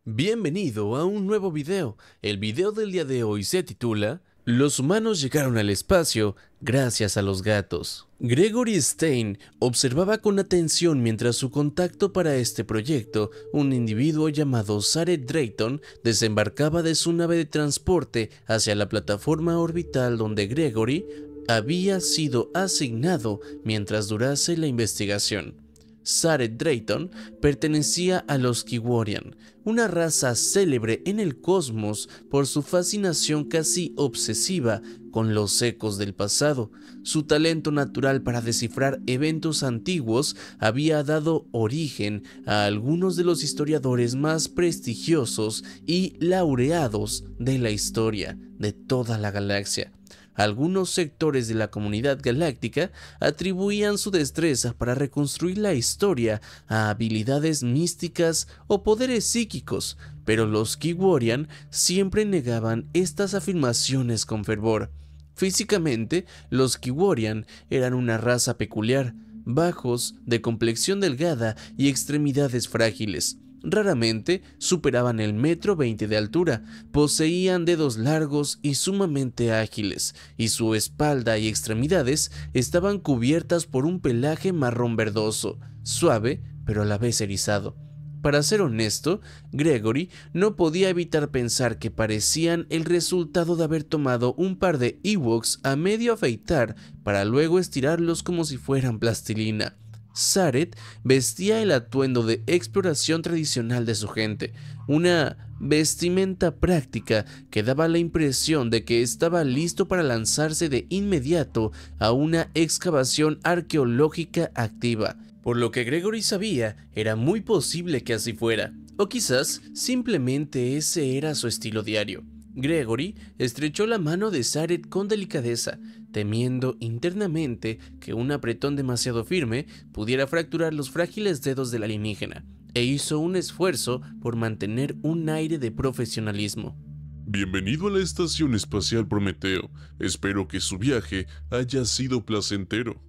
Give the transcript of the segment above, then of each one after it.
Bienvenido a un nuevo video. El video del día de hoy se titula Los humanos llegaron al espacio gracias a los gatos. Gregory Stein observaba con atención mientras su contacto para este proyecto, un individuo llamado Sareth Drayton, desembarcaba de su nave de transporte hacia la plataforma orbital donde Gregory había sido asignado mientras durase la investigación. Sareth Drayton pertenecía a los Kiworian, una raza célebre en el cosmos por su fascinación casi obsesiva con los ecos del pasado. Su talento natural para descifrar eventos antiguos había dado origen a algunos de los historiadores más prestigiosos y laureados de la historia de toda la galaxia. Algunos sectores de la comunidad galáctica atribuían su destreza para reconstruir la historia a habilidades místicas o poderes psíquicos, pero los Kiworian siempre negaban estas afirmaciones con fervor. Físicamente, los Kiworian eran una raza peculiar, bajos, de complexión delgada y extremidades frágiles. Raramente superaban el 1,20 m de altura, poseían dedos largos y sumamente ágiles, y su espalda y extremidades estaban cubiertas por un pelaje marrón verdoso, suave pero a la vez erizado. Para ser honesto, Gregory no podía evitar pensar que parecían el resultado de haber tomado un par de Ewoks a medio afeitar para luego estirarlos como si fueran plastilina. Sareth vestía el atuendo de exploración tradicional de su gente, una vestimenta práctica que daba la impresión de que estaba listo para lanzarse de inmediato a una excavación arqueológica activa. Por lo que Gregory sabía, era muy posible que así fuera, o quizás simplemente ese era su estilo diario. Gregory estrechó la mano de Sareth con delicadeza, temiendo internamente que un apretón demasiado firme pudiera fracturar los frágiles dedos del alienígena, e hizo un esfuerzo por mantener un aire de profesionalismo. Bienvenido a la Estación Espacial Prometeo. Espero que su viaje haya sido placentero.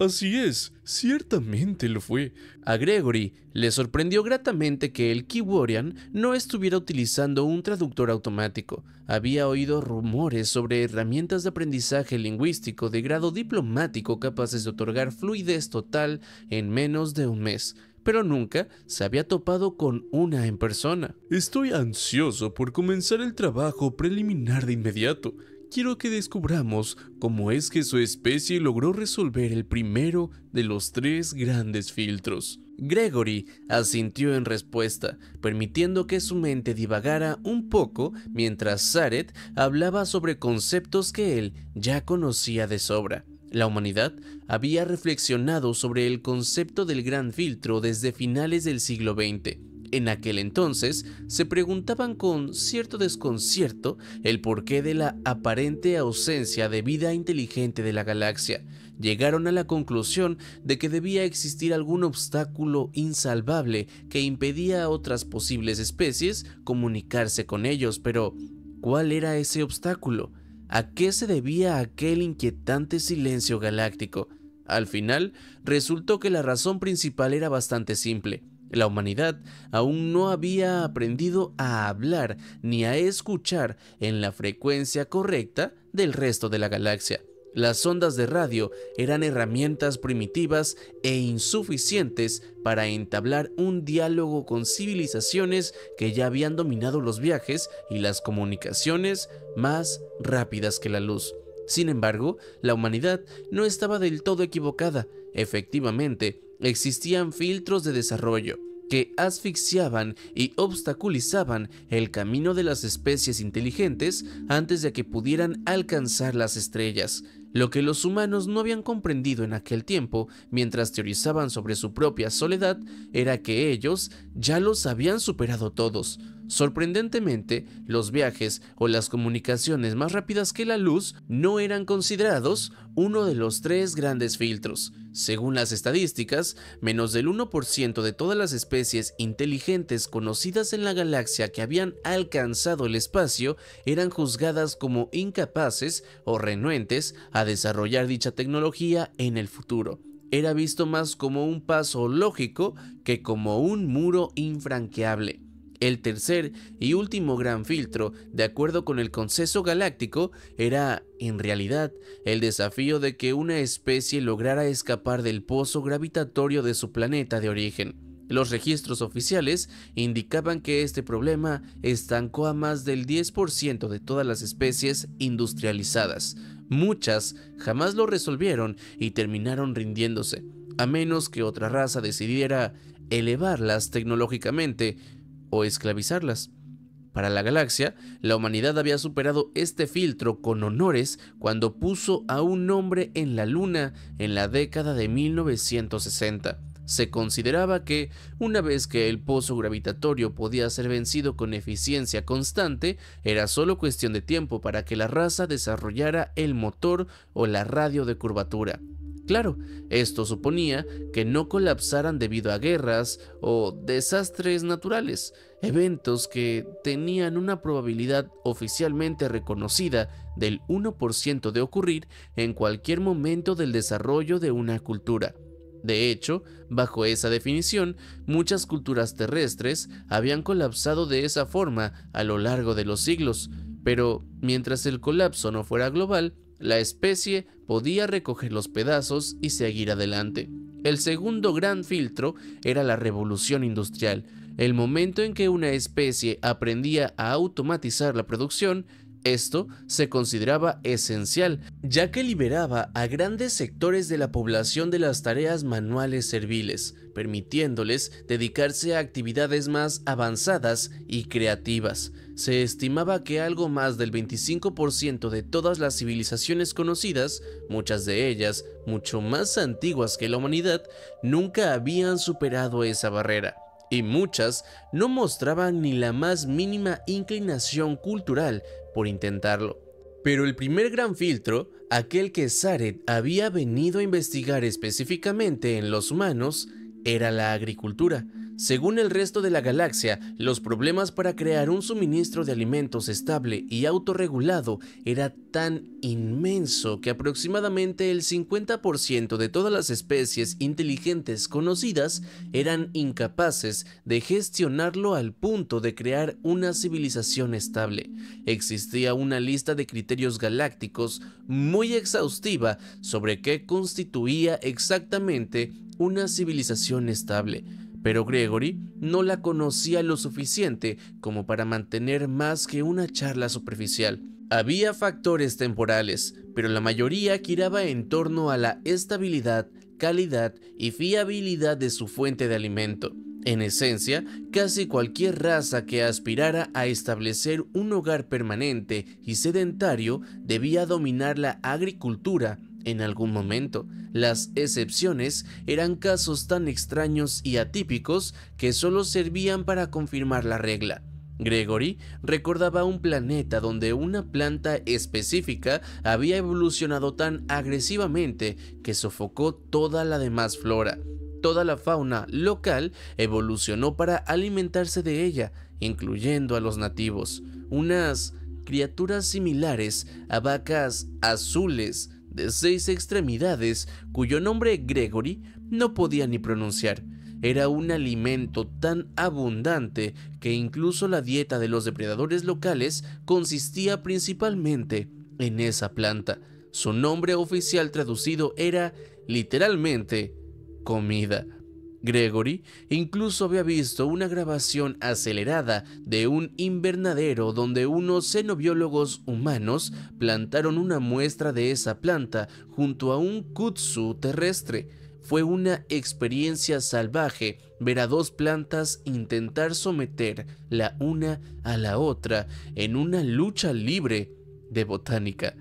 Así es, ciertamente lo fue. A Gregory le sorprendió gratamente que el Kiworian no estuviera utilizando un traductor automático. Había oído rumores sobre herramientas de aprendizaje lingüístico de grado diplomático capaces de otorgar fluidez total en menos de un mes, pero nunca se había topado con una en persona. Estoy ansioso por comenzar el trabajo preliminar de inmediato. Quiero que descubramos cómo es que su especie logró resolver el primero de los 3 grandes filtros. Gregory asintió en respuesta, permitiendo que su mente divagara un poco mientras Sareth hablaba sobre conceptos que él ya conocía de sobra. La humanidad había reflexionado sobre el concepto del gran filtro desde finales del siglo XX. En aquel entonces se preguntaban con cierto desconcierto el porqué de la aparente ausencia de vida inteligente de la galaxia. Llegaron a la conclusión de que debía existir algún obstáculo insalvable que impedía a otras posibles especies comunicarse con ellos, pero ¿cuál era ese obstáculo? ¿A qué se debía aquel inquietante silencio galáctico? Al final, resultó que la razón principal era bastante simple. La humanidad aún no había aprendido a hablar ni a escuchar en la frecuencia correcta del resto de la galaxia. Las ondas de radio eran herramientas primitivas e insuficientes para entablar un diálogo con civilizaciones que ya habían dominado los viajes y las comunicaciones más rápidas que la luz. Sin embargo, la humanidad no estaba del todo equivocada. Efectivamente, existían filtros de desarrollo que asfixiaban y obstaculizaban el camino de las especies inteligentes antes de que pudieran alcanzar las estrellas. Lo que los humanos no habían comprendido en aquel tiempo, mientras teorizaban sobre su propia soledad, era que ellos ya los habían superado todos. Sorprendentemente, los viajes o las comunicaciones más rápidas que la luz no eran considerados uno de los 3 grandes filtros. Según las estadísticas, menos del 1% de todas las especies inteligentes conocidas en la galaxia que habían alcanzado el espacio eran juzgadas como incapaces o renuentes a desarrollar dicha tecnología en el futuro. Era visto más como un paso lógico que como un muro infranqueable. El tercer y último gran filtro, de acuerdo con el Consenso Galáctico, era, en realidad, el desafío de que una especie lograra escapar del pozo gravitatorio de su planeta de origen. Los registros oficiales indicaban que este problema estancó a más del 10% de todas las especies industrializadas. Muchas jamás lo resolvieron y terminaron rindiéndose, a menos que otra raza decidiera elevarlas tecnológicamente o esclavizarlas. Para la galaxia, la humanidad había superado este filtro con honores cuando puso a un hombre en la Luna en la década de 1960. Se consideraba que, una vez que el pozo gravitatorio podía ser vencido con eficiencia constante, era solo cuestión de tiempo para que la raza desarrollara el motor o la radio de curvatura. Claro, esto suponía que no colapsaran debido a guerras o desastres naturales, eventos que tenían una probabilidad oficialmente reconocida del 1% de ocurrir en cualquier momento del desarrollo de una cultura. De hecho, bajo esa definición, muchas culturas terrestres habían colapsado de esa forma a lo largo de los siglos, pero mientras el colapso no fuera global, la especie podía recoger los pedazos y seguir adelante. El segundo gran filtro era la revolución industrial, el momento en que una especie aprendía a automatizar la producción. Esto se consideraba esencial, ya que liberaba a grandes sectores de la población de las tareas manuales serviles, permitiéndoles dedicarse a actividades más avanzadas y creativas. Se estimaba que algo más del 25% de todas las civilizaciones conocidas, muchas de ellas mucho más antiguas que la humanidad, nunca habían superado esa barrera. Y muchas no mostraban ni la más mínima inclinación cultural por intentarlo. Pero el primer gran filtro, aquel que Zaret había venido a investigar específicamente en los humanos, era la agricultura. Según el resto de la galaxia, los problemas para crear un suministro de alimentos estable y autorregulado era tan inmenso que aproximadamente el 50% de todas las especies inteligentes conocidas eran incapaces de gestionarlo al punto de crear una civilización estable. Existía una lista de criterios galácticos muy exhaustiva sobre qué constituía exactamente una civilización estable, pero Gregory no la conocía lo suficiente como para mantener más que una charla superficial. Había factores temporales, pero la mayoría giraba en torno a la estabilidad, calidad y fiabilidad de su fuente de alimento. En esencia, casi cualquier raza que aspirara a establecer un hogar permanente y sedentario debía dominar la agricultura en algún momento. Las excepciones eran casos tan extraños y atípicos que solo servían para confirmar la regla. Gregory recordaba un planeta donde una planta específica había evolucionado tan agresivamente que sofocó toda la demás flora. Toda la fauna local evolucionó para alimentarse de ella, incluyendo a los nativos, unas criaturas similares a vacas azules de 6 extremidades, cuyo nombre Gregory no podía ni pronunciar. Era un alimento tan abundante que incluso la dieta de los depredadores locales consistía principalmente en esa planta. Su nombre oficial traducido era, literalmente, comida. Gregory incluso había visto una grabación acelerada de un invernadero donde unos xenobiólogos humanos plantaron una muestra de esa planta junto a un kudzu terrestre. Fue una experiencia salvaje ver a dos plantas intentar someter la una a la otra en una lucha libre de botánica.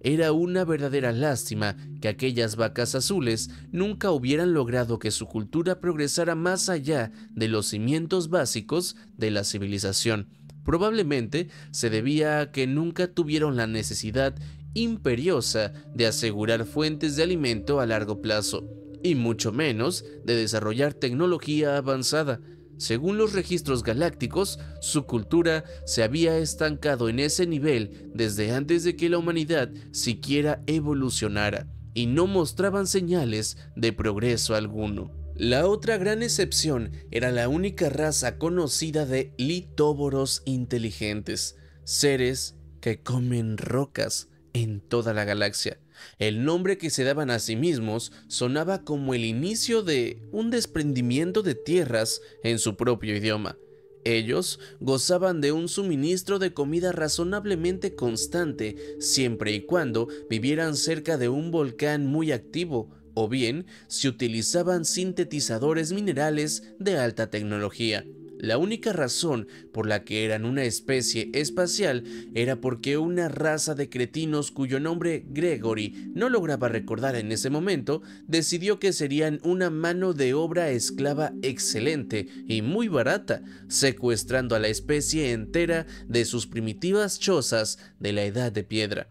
Era una verdadera lástima que aquellas vacas azules nunca hubieran logrado que su cultura progresara más allá de los cimientos básicos de la civilización. Probablemente se debía a que nunca tuvieron la necesidad imperiosa de asegurar fuentes de alimento a largo plazo, y mucho menos de desarrollar tecnología avanzada. Según los registros galácticos, su cultura se había estancado en ese nivel desde antes de que la humanidad siquiera evolucionara, y no mostraban señales de progreso alguno. La otra gran excepción era la única raza conocida de litóboros inteligentes, seres que comen rocas en toda la galaxia. El nombre que se daban a sí mismos sonaba como el inicio de un desprendimiento de tierras en su propio idioma. Ellos gozaban de un suministro de comida razonablemente constante siempre y cuando vivieran cerca de un volcán muy activo, o bien si utilizaban sintetizadores minerales de alta tecnología. La única razón por la que eran una especie espacial era porque una raza de cretinos cuyo nombre Gregory no lograba recordar en ese momento decidió que serían una mano de obra esclava excelente y muy barata, secuestrando a la especie entera de sus primitivas chozas de la Edad de Piedra.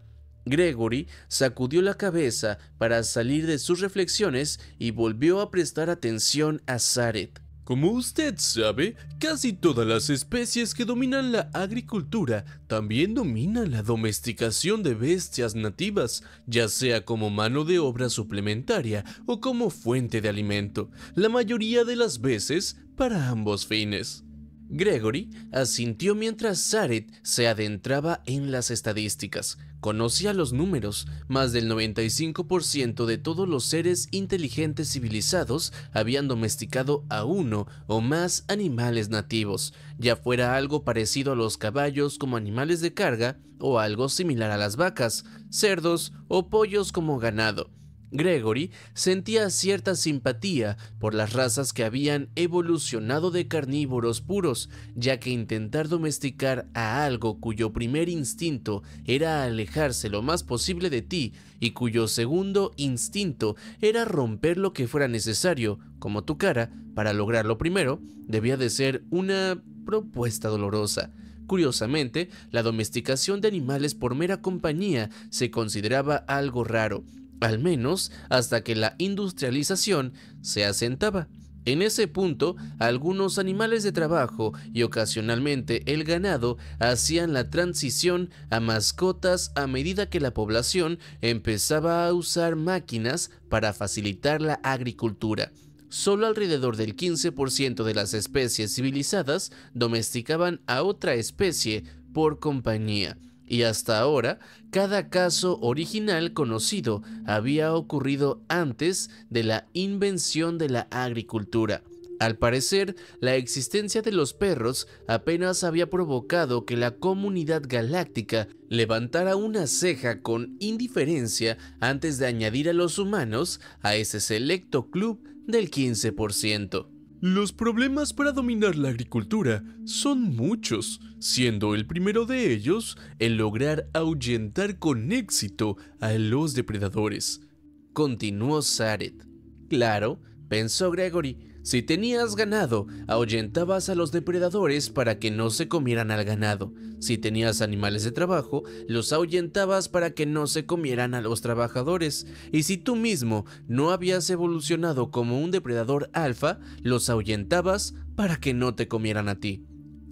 Gregory sacudió la cabeza para salir de sus reflexiones y volvió a prestar atención a Zaret. Como usted sabe, casi todas las especies que dominan la agricultura también dominan la domesticación de bestias nativas, ya sea como mano de obra suplementaria o como fuente de alimento, la mayoría de las veces para ambos fines. Gregory asintió mientras Zaret se adentraba en las estadísticas. Conocía los números. Más del 95% de todos los seres inteligentes civilizados habían domesticado a uno o más animales nativos, ya fuera algo parecido a los caballos como animales de carga o algo similar a las vacas, cerdos o pollos como ganado. Gregory sentía cierta simpatía por las razas que habían evolucionado de carnívoros puros, ya que intentar domesticar a algo cuyo primer instinto era alejarse lo más posible de ti y cuyo segundo instinto era romper lo que fuera necesario, como tu cara, para lograr lo primero, debía de ser una propuesta dolorosa. Curiosamente, la domesticación de animales por mera compañía se consideraba algo raro, al menos hasta que la industrialización se asentaba. En ese punto, algunos animales de trabajo y ocasionalmente el ganado hacían la transición a mascotas a medida que la población empezaba a usar máquinas para facilitar la agricultura. Solo alrededor del 15% de las especies civilizadas domesticaban a otra especie por compañía. Y hasta ahora, cada caso original conocido había ocurrido antes de la invención de la agricultura. Al parecer, la existencia de los perros apenas había provocado que la comunidad galáctica levantara una ceja con indiferencia antes de añadir a los humanos a ese selecto club del 15%. Los problemas para dominar la agricultura son muchos, siendo el primero de ellos el lograr ahuyentar con éxito a los depredadores. Continuó Zaret. Claro, pensó Gregory, si tenías ganado, ahuyentabas a los depredadores para que no se comieran al ganado. Si tenías animales de trabajo, los ahuyentabas para que no se comieran a los trabajadores. Y si tú mismo no habías evolucionado como un depredador alfa, los ahuyentabas para que no te comieran a ti.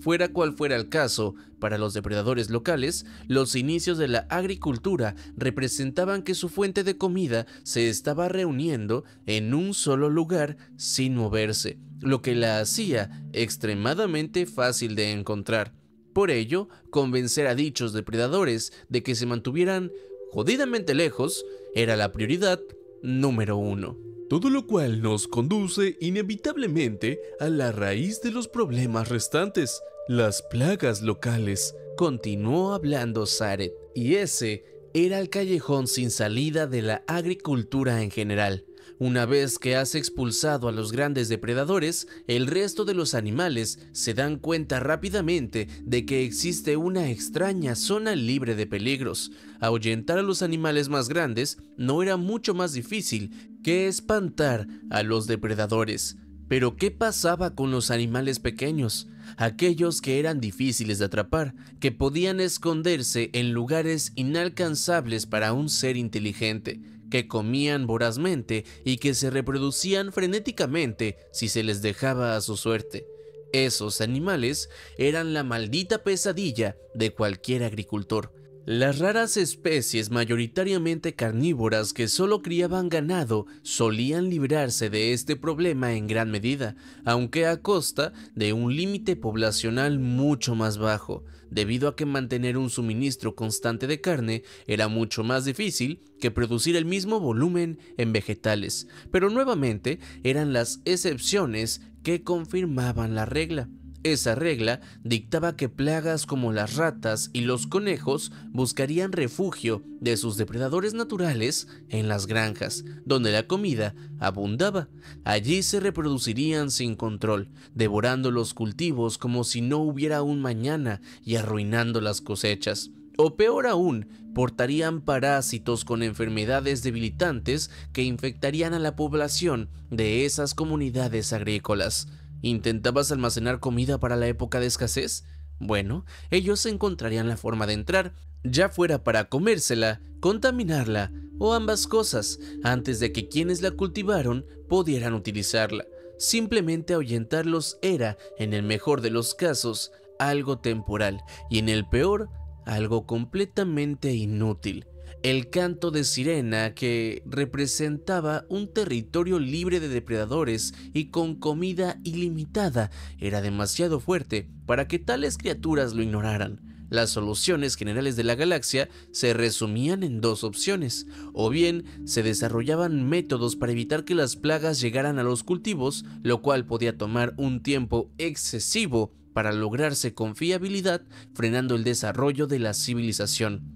Fuera cual fuera el caso, para los depredadores locales, los inicios de la agricultura representaban que su fuente de comida se estaba reuniendo en un solo lugar sin moverse, lo que la hacía extremadamente fácil de encontrar. Por ello, convencer a dichos depredadores de que se mantuvieran jodidamente lejos era la prioridad número 1. Todo lo cual nos conduce inevitablemente a la raíz de los problemas restantes, las plagas locales. Continuó hablando Zaret, y ese era el callejón sin salida de la agricultura en general. Una vez que has expulsado a los grandes depredadores, el resto de los animales se dan cuenta rápidamente de que existe una extraña zona libre de peligros. Ahuyentar a los animales más grandes no era mucho más difícil que espantar a los depredadores. Pero ¿qué pasaba con los animales pequeños? Aquellos que eran difíciles de atrapar, que podían esconderse en lugares inalcanzables para un ser inteligente, que comían vorazmente y que se reproducían frenéticamente si se les dejaba a su suerte. Esos animales eran la maldita pesadilla de cualquier agricultor. Las raras especies mayoritariamente carnívoras que solo criaban ganado solían librarse de este problema en gran medida, aunque a costa de un límite poblacional mucho más bajo, debido a que mantener un suministro constante de carne era mucho más difícil que producir el mismo volumen en vegetales, pero nuevamente eran las excepciones que confirmaban la regla. Esa regla dictaba que plagas como las ratas y los conejos buscarían refugio de sus depredadores naturales en las granjas, donde la comida abundaba. Allí se reproducirían sin control, devorando los cultivos como si no hubiera un mañana y arruinando las cosechas. O peor aún, portarían parásitos con enfermedades debilitantes que infectarían a la población de esas comunidades agrícolas. ¿Intentabas almacenar comida para la época de escasez? Bueno, ellos encontrarían la forma de entrar, ya fuera para comérsela, contaminarla o ambas cosas, antes de que quienes la cultivaron pudieran utilizarla. Simplemente ahuyentarlos era, en el mejor de los casos, algo temporal y en el peor, algo completamente inútil. El canto de sirena, que representaba un territorio libre de depredadores y con comida ilimitada, era demasiado fuerte para que tales criaturas lo ignoraran. Las soluciones generales de la galaxia se resumían en dos opciones: o bien se desarrollaban métodos para evitar que las plagas llegaran a los cultivos, lo cual podía tomar un tiempo excesivo para lograrse con fiabilidad, frenando el desarrollo de la civilización,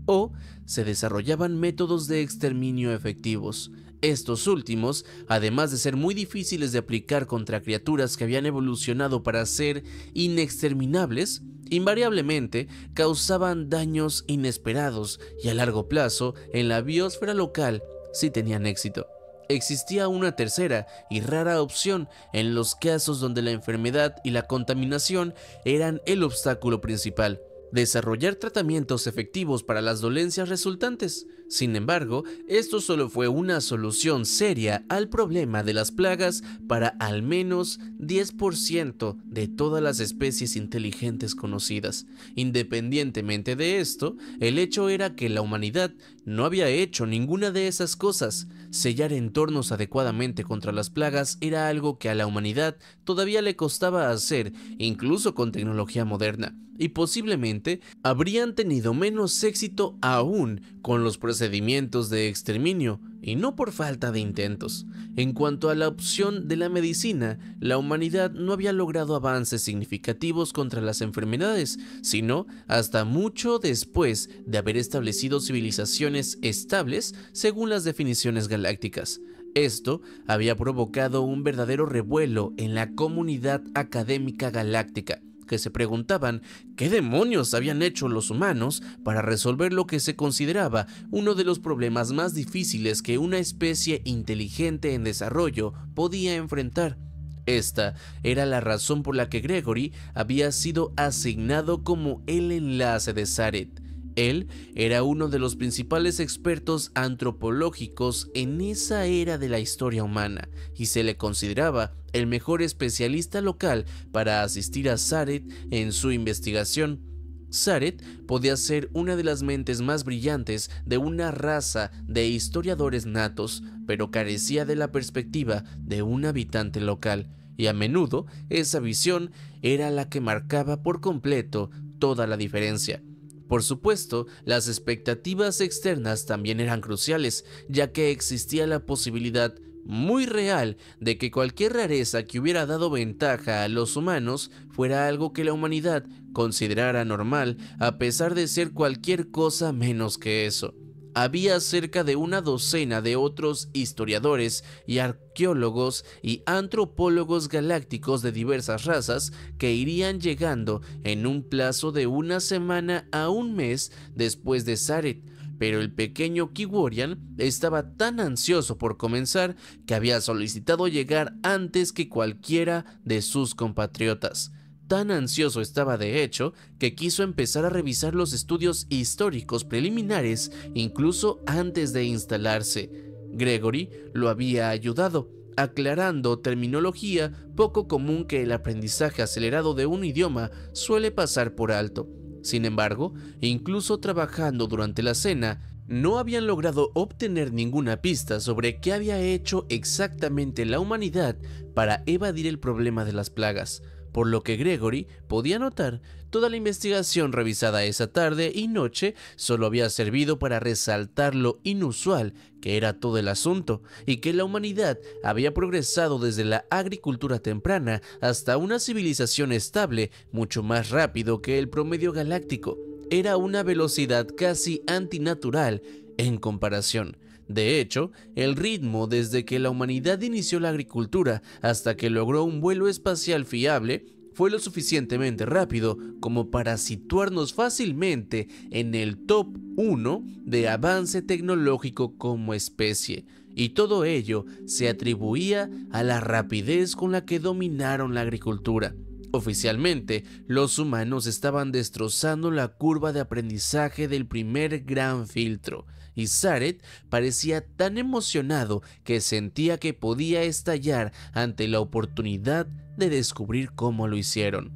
o se desarrollaban métodos de exterminio efectivos. Estos últimos, además de ser muy difíciles de aplicar contra criaturas que habían evolucionado para ser inexterminables, invariablemente causaban daños inesperados y a largo plazo en la biosfera local si tenían éxito. Existía una tercera y rara opción en los casos donde la enfermedad y la contaminación eran el obstáculo principal: desarrollar tratamientos efectivos para las dolencias resultantes. Sin embargo, esto solo fue una solución seria al problema de las plagas para al menos 10% de todas las especies inteligentes conocidas. Independientemente de esto, el hecho era que la humanidad no había hecho ninguna de esas cosas. Sellar entornos adecuadamente contra las plagas era algo que a la humanidad todavía le costaba hacer, incluso con tecnología moderna, y posiblemente habrían tenido menos éxito aún con los procedimientos de exterminio, y no por falta de intentos. En cuanto a la opción de la medicina, la humanidad no había logrado avances significativos contra las enfermedades, sino hasta mucho después de haber establecido civilizaciones estables según las definiciones galácticas. Esto había provocado un verdadero revuelo en la comunidad académica galáctica, que se preguntaban qué demonios habían hecho los humanos para resolver lo que se consideraba uno de los problemas más difíciles que una especie inteligente en desarrollo podía enfrentar. Esta era la razón por la que Gregory había sido asignado como el enlace de Zaret. Él era uno de los principales expertos antropológicos en esa era de la historia humana y se le consideraba el mejor especialista local para asistir a Zaret en su investigación. Zaret podía ser una de las mentes más brillantes de una raza de historiadores natos, pero carecía de la perspectiva de un habitante local, y a menudo esa visión era la que marcaba por completo toda la diferencia. Por supuesto, las expectativas externas también eran cruciales, ya que existía la posibilidad muy real de que cualquier rareza que hubiera dado ventaja a los humanos fuera algo que la humanidad considerara normal, a pesar de ser cualquier cosa menos que eso. Había cerca de una docena de otros historiadores y arqueólogos y antropólogos galácticos de diversas razas que irían llegando en un plazo de una semana a un mes después de Zaret, pero el pequeño Kiworian estaba tan ansioso por comenzar que había solicitado llegar antes que cualquiera de sus compatriotas. Tan ansioso estaba de hecho que quiso empezar a revisar los estudios históricos preliminares incluso antes de instalarse. Gregory lo había ayudado, aclarando terminología poco común que el aprendizaje acelerado de un idioma suele pasar por alto. Sin embargo, incluso trabajando durante la cena, no habían logrado obtener ninguna pista sobre qué había hecho exactamente la humanidad para evadir el problema de las plagas, por lo que Gregory podía notar toda la investigación revisada esa tarde y noche solo había servido para resaltar lo inusual que era todo el asunto y que la humanidad había progresado desde la agricultura temprana hasta una civilización estable mucho más rápido que el promedio galáctico. Era una velocidad casi antinatural en comparación. De hecho, el ritmo desde que la humanidad inició la agricultura hasta que logró un vuelo espacial fiable fue lo suficientemente rápido como para situarnos fácilmente en el top 1 de avance tecnológico como especie. Y todo ello se atribuía a la rapidez con la que dominaron la agricultura. Oficialmente, los humanos estaban destrozando la curva de aprendizaje del primer gran filtro, y Zaret parecía tan emocionado que sentía que podía estallar ante la oportunidad de descubrir cómo lo hicieron.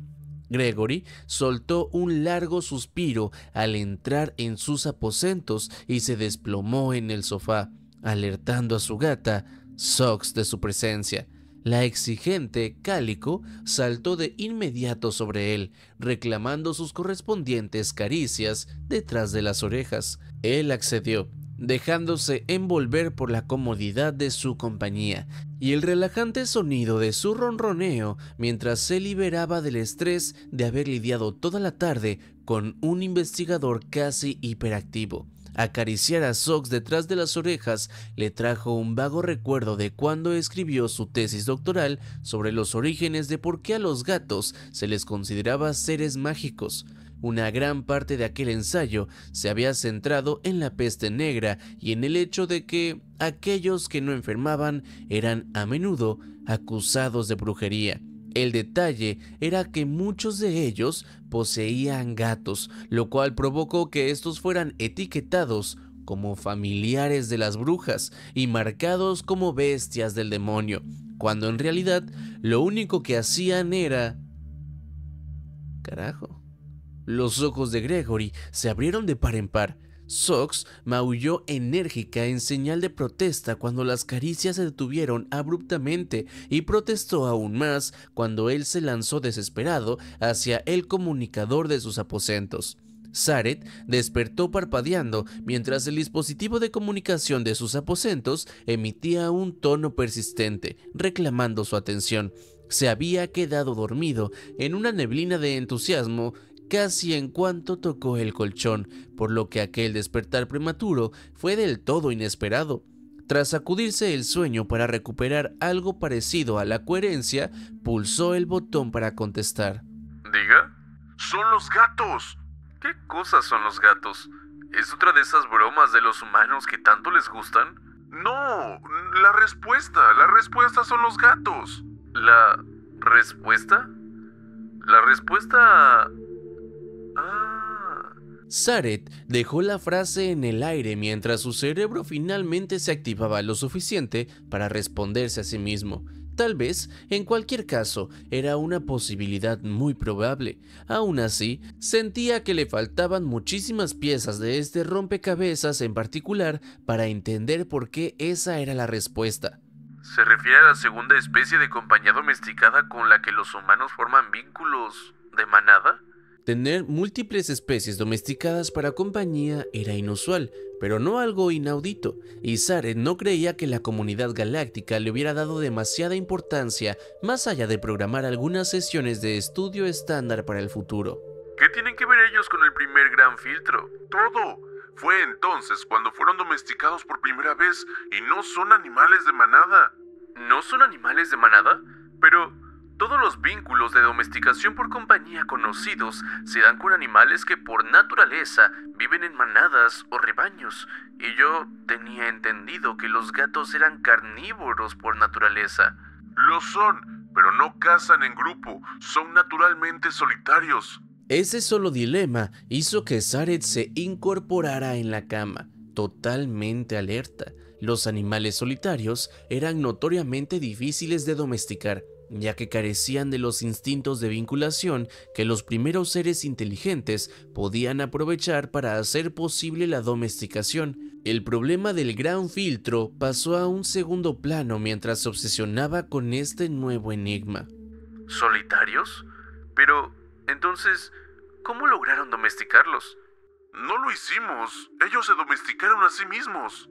Gregory soltó un largo suspiro al entrar en sus aposentos y se desplomó en el sofá, alertando a su gata, Sox, de su presencia. La exigente Cálico saltó de inmediato sobre él, reclamando sus correspondientes caricias detrás de las orejas. Él accedió, dejándose envolver por la comodidad de su compañía y el relajante sonido de su ronroneo mientras se liberaba del estrés de haber lidiado toda la tarde con un investigador casi hiperactivo. Acariciar a Sox detrás de las orejas le trajo un vago recuerdo de cuando escribió su tesis doctoral sobre los orígenes de por qué a los gatos se les consideraba seres mágicos. Una gran parte de aquel ensayo se había centrado en la peste negra y en el hecho de que aquellos que no enfermaban eran a menudo acusados de brujería. El detalle era que muchos de ellos poseían gatos, lo cual provocó que estos fueran etiquetados como familiares de las brujas y marcados como bestias del demonio, cuando en realidad lo único que hacían era... ¡Carajo! Los ojos de Gregory se abrieron de par en par. Sox maulló enérgica en señal de protesta cuando las caricias se detuvieron abruptamente y protestó aún más cuando él se lanzó desesperado hacia el comunicador de sus aposentos. Zaret despertó parpadeando mientras el dispositivo de comunicación de sus aposentos emitía un tono persistente, reclamando su atención. Se había quedado dormido en una neblina de entusiasmo casi en cuanto tocó el colchón, por lo que aquel despertar prematuro fue del todo inesperado. Tras sacudirse el sueño para recuperar algo parecido a la coherencia, pulsó el botón para contestar. ¿Diga? ¡Son los gatos! ¿Qué cosas son los gatos? ¿Es otra de esas bromas de los humanos que tanto les gustan? No, la respuesta son los gatos. ¿La respuesta? La respuesta... Zaret dejó la frase en el aire mientras su cerebro finalmente se activaba lo suficiente para responderse a sí mismo. Tal vez, en cualquier caso, era una posibilidad muy probable. Aún así, sentía que le faltaban muchísimas piezas de este rompecabezas en particular para entender por qué esa era la respuesta. ¿Se refiere a la segunda especie de compañía domesticada con la que los humanos forman vínculos de manada? Tener múltiples especies domesticadas para compañía era inusual, pero no algo inaudito, y Zaret no creía que la comunidad galáctica le hubiera dado demasiada importancia más allá de programar algunas sesiones de estudio estándar para el futuro. ¿Qué tienen que ver ellos con el primer gran filtro? Todo. Fue entonces cuando fueron domesticados por primera vez y no son animales de manada. ¿No son animales de manada? Pero... todos los vínculos de domesticación por compañía conocidos se dan con animales que por naturaleza viven en manadas o rebaños, y yo tenía entendido que los gatos eran carnívoros por naturaleza. Lo son, pero no cazan en grupo, son naturalmente solitarios. Ese solo dilema hizo que Zaret se incorporara en la cama, totalmente alerta. Los animales solitarios eran notoriamente difíciles de domesticar, ya que carecían de los instintos de vinculación que los primeros seres inteligentes podían aprovechar para hacer posible la domesticación. El problema del gran filtro pasó a un segundo plano mientras se obsesionaba con este nuevo enigma. ¿Solitarios? Pero, entonces, ¿cómo lograron domesticarlos? No lo hicimos. Ellos se domesticaron a sí mismos.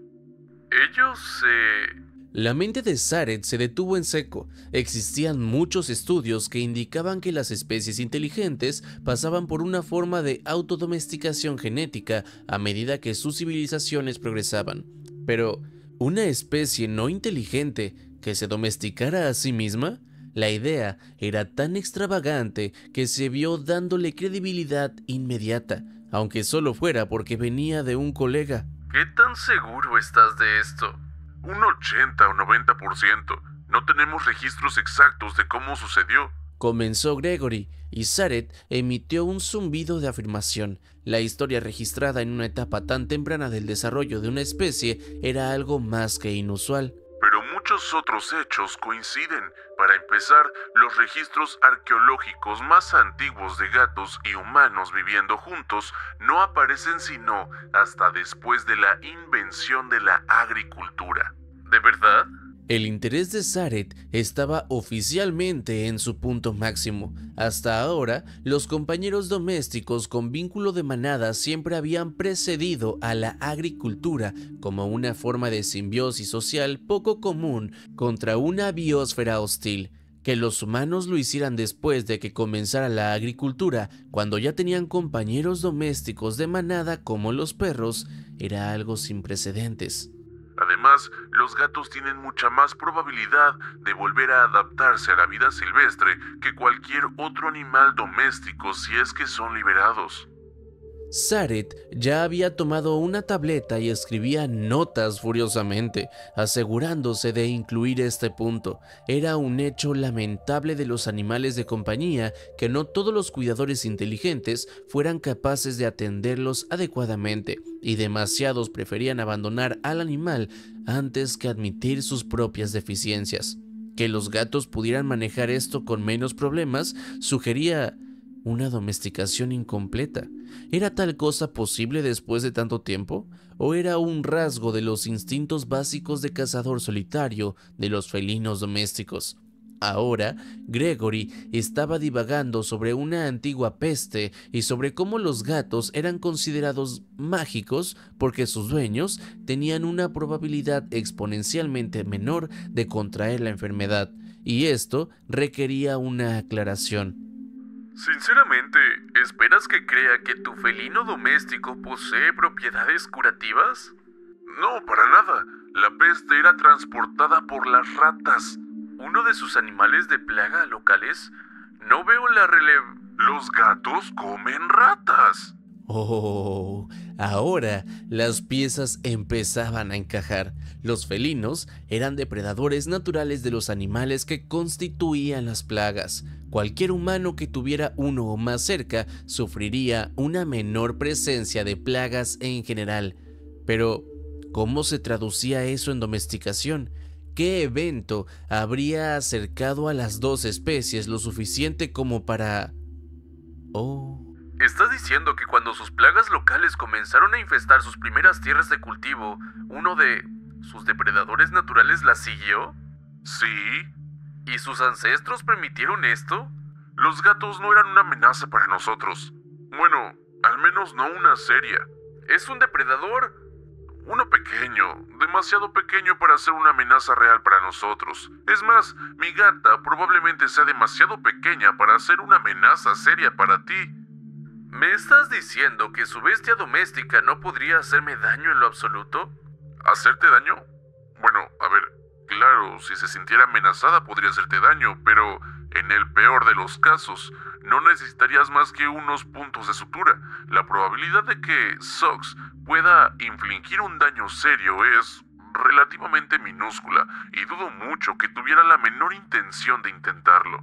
La mente de Zaret se detuvo en seco. Existían muchos estudios que indicaban que las especies inteligentes pasaban por una forma de autodomesticación genética a medida que sus civilizaciones progresaban. Pero, ¿una especie no inteligente que se domesticara a sí misma? La idea era tan extravagante que se vio dándole credibilidad inmediata, aunque solo fuera porque venía de un colega. ¿Qué tan seguro estás de esto? Un 80 o 90%. No tenemos registros exactos de cómo sucedió. Comenzó Gregory, y Zaret emitió un zumbido de afirmación. La historia registrada en una etapa tan temprana del desarrollo de una especie era algo más que inusual. Pero muchos otros hechos coinciden. Para empezar, los registros arqueológicos más antiguos de gatos y humanos viviendo juntos no aparecen sino hasta después de la invención de la agricultura. ¿De verdad? El interés de Zaret estaba oficialmente en su punto máximo. Hasta ahora, los compañeros domésticos con vínculo de manada siempre habían precedido a la agricultura como una forma de simbiosis social poco común contra una biosfera hostil. Que los humanos lo hicieran después de que comenzara la agricultura, cuando ya tenían compañeros domésticos de manada como los perros, era algo sin precedentes. Además, los gatos tienen mucha más probabilidad de volver a adaptarse a la vida silvestre que cualquier otro animal doméstico si es que son liberados. Zaret ya había tomado una tableta y escribía notas furiosamente, asegurándose de incluir este punto. Era un hecho lamentable de los animales de compañía que no todos los cuidadores inteligentes fueran capaces de atenderlos adecuadamente, y demasiados preferían abandonar al animal antes que admitir sus propias deficiencias. Que los gatos pudieran manejar esto con menos problemas sugería una domesticación incompleta. ¿Era tal cosa posible después de tanto tiempo? ¿O era un rasgo de los instintos básicos de cazador solitario de los felinos domésticos? Ahora, Gregory estaba divagando sobre una antigua peste y sobre cómo los gatos eran considerados mágicos porque sus dueños tenían una probabilidad exponencialmente menor de contraer la enfermedad, y esto requería una aclaración. Sinceramente, ¿esperas que crea que tu felino doméstico posee propiedades curativas? No, para nada. La peste era transportada por las ratas. ¿Uno de sus animales de plaga locales? No veo la Los gatos comen ratas. Oh, ahora las piezas empezaban a encajar. Los felinos eran depredadores naturales de los animales que constituían las plagas. Cualquier humano que tuviera uno o más cerca sufriría una menor presencia de plagas en general. Pero, ¿cómo se traducía eso en domesticación? ¿Qué evento habría acercado a las dos especies lo suficiente como para... ¿Estás diciendo que cuando sus plagas locales comenzaron a infestar sus primeras tierras de cultivo, uno de sus depredadores naturales las siguió? Sí. ¿Y sus ancestros permitieron esto? Los gatos no eran una amenaza para nosotros. Bueno, al menos no una seria. Es un depredador. Uno pequeño, demasiado pequeño para ser una amenaza real para nosotros. Es más, mi gata probablemente sea demasiado pequeña para ser una amenaza seria para ti. ¿Me estás diciendo que su bestia doméstica no podría hacerme daño en lo absoluto? ¿Hacerte daño? Bueno, a ver, claro, si se sintiera amenazada podría hacerte daño, pero en el peor de los casos, no necesitarías más que unos puntos de sutura. La probabilidad de que Sox pueda infligir un daño serio es relativamente minúscula, y dudo mucho que tuviera la menor intención de intentarlo.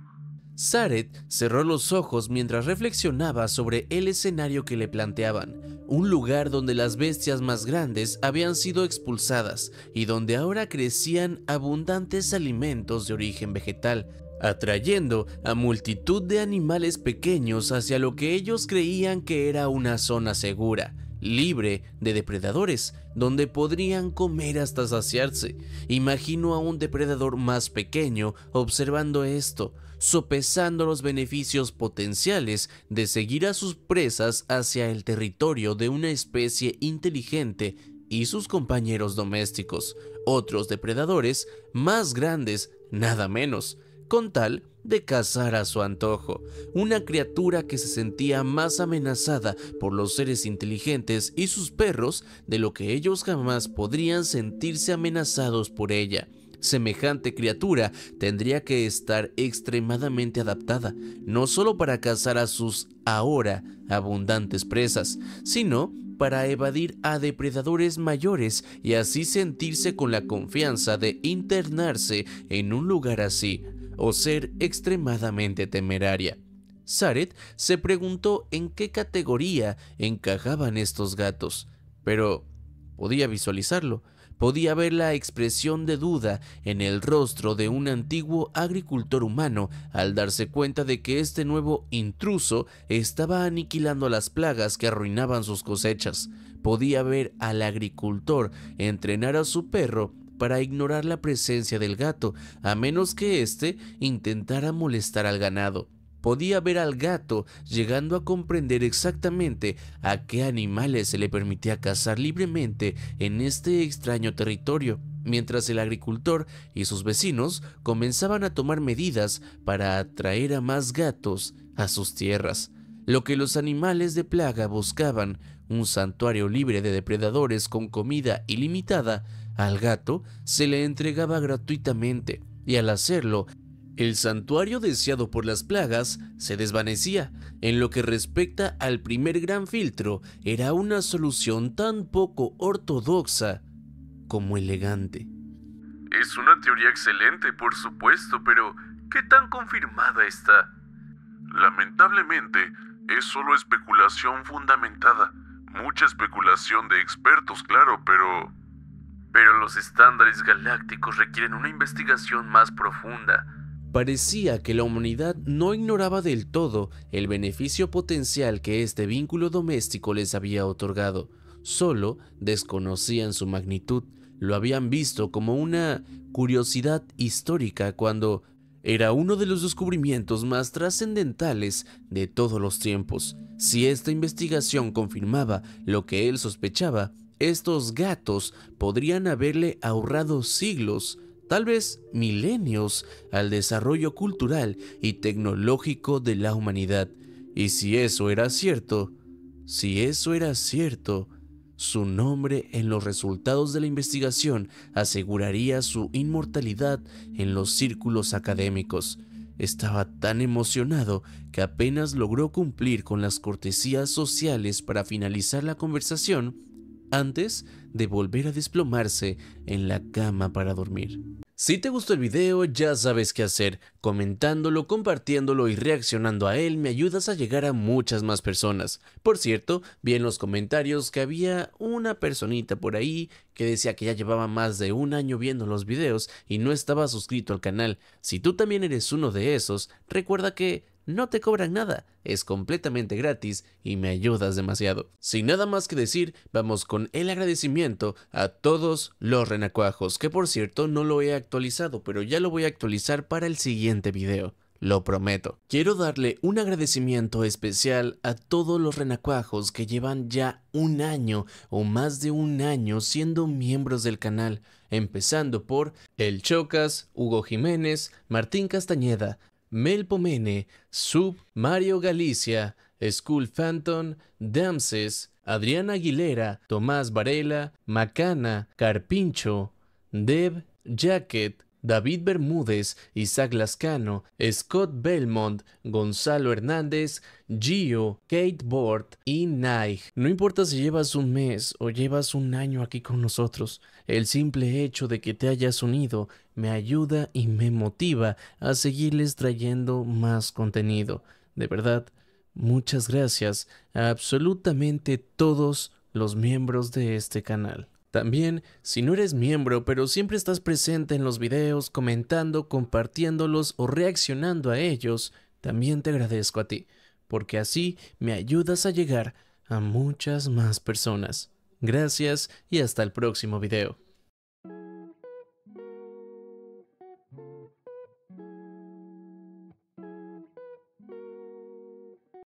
Zaret cerró los ojos mientras reflexionaba sobre el escenario que le planteaban, un lugar donde las bestias más grandes habían sido expulsadas y donde ahora crecían abundantes alimentos de origen vegetal. atrayendo a multitud de animales pequeños hacia lo que ellos creían que era una zona segura, libre de depredadores, donde podrían comer hasta saciarse. Imagino a un depredador más pequeño observando esto, sopesando los beneficios potenciales de seguir a sus presas hacia el territorio de una especie inteligente y sus compañeros domésticos, otros depredadores más grandes, nada menos, con tal de cazar a su antojo, una criatura que se sentía más amenazada por los seres inteligentes y sus perros de lo que ellos jamás podrían sentirse amenazados por ella. Semejante criatura tendría que estar extremadamente adaptada, no solo para cazar a sus ahora abundantes presas, sino para evadir a depredadores mayores y así sentirse con la confianza de internarse en un lugar así, o ser extremadamente temeraria. Sareth se preguntó en qué categoría encajaban estos gatos, pero podía visualizarlo. Podía ver la expresión de duda en el rostro de un antiguo agricultor humano al darse cuenta de que este nuevo intruso estaba aniquilando las plagas que arruinaban sus cosechas. Podía ver al agricultor entrenar a su perro para ignorar la presencia del gato, a menos que éste intentara molestar al ganado. Podía ver al gato llegando a comprender exactamente a qué animales se le permitía cazar libremente en este extraño territorio, mientras el agricultor y sus vecinos comenzaban a tomar medidas para atraer a más gatos a sus tierras. Lo que los animales de plaga buscaban, un santuario libre de depredadores con comida ilimitada, al gato se le entregaba gratuitamente, y al hacerlo, el santuario deseado por las plagas se desvanecía. En lo que respecta al primer gran filtro, era una solución tan poco ortodoxa como elegante. Es una teoría excelente, por supuesto, pero ¿qué tan confirmada está? Lamentablemente, es solo especulación fundamentada. Mucha especulación de expertos, claro, pero los estándares galácticos requieren una investigación más profunda. Parecía que la humanidad no ignoraba del todo el beneficio potencial que este vínculo doméstico les había otorgado, solo desconocían su magnitud. Lo habían visto como una curiosidad histórica cuando era uno de los descubrimientos más trascendentales de todos los tiempos. Si esta investigación confirmaba lo que él sospechaba, estos gatos podrían haberle ahorrado siglos, tal vez milenios, al desarrollo cultural y tecnológico de la humanidad. Y si eso era cierto, su nombre en los resultados de la investigación aseguraría su inmortalidad en los círculos académicos. Estaba tan emocionado que apenas logró cumplir con las cortesías sociales para finalizar la conversación antes de volver a desplomarse en la cama para dormir. Si te gustó el video, ya sabes qué hacer. Comentándolo, compartiéndolo y reaccionando a él me ayudas a llegar a muchas más personas. Por cierto, vi en los comentarios que había una personita por ahí que decía que ya llevaba más de un año viendo los videos y no estaba suscrito al canal. Si tú también eres uno de esos, recuerda que no te cobran nada, es completamente gratis y me ayudas demasiado. Sin nada más que decir, vamos con el agradecimiento a todos los renacuajos, que por cierto no lo he actualizado, pero ya lo voy a actualizar para el siguiente video. Lo prometo. Quiero darle un agradecimiento especial a todos los renacuajos que llevan ya un año o más de un año siendo miembros del canal, empezando por El Chocas, Hugo Jiménez, Martín Castañeda, Mel Pomene, Sub, Mario Galicia, Skull Phantom, Damses, Adriana Aguilera, Tomás Varela, Macana, Carpincho, Deb, Jacket, David Bermúdez, Isaac Lascano, Scott Belmont, Gonzalo Hernández, Gio, Kate Bort y Naig. No importa si llevas un mes o llevas un año aquí con nosotros, el simple hecho de que te hayas unido me ayuda y me motiva a seguirles trayendo más contenido. De verdad, muchas gracias a absolutamente todos los miembros de este canal. También, si no eres miembro pero siempre estás presente en los videos, comentando, compartiéndolos o reaccionando a ellos, también te agradezco a ti, porque así me ayudas a llegar a muchas más personas. Gracias y hasta el próximo video.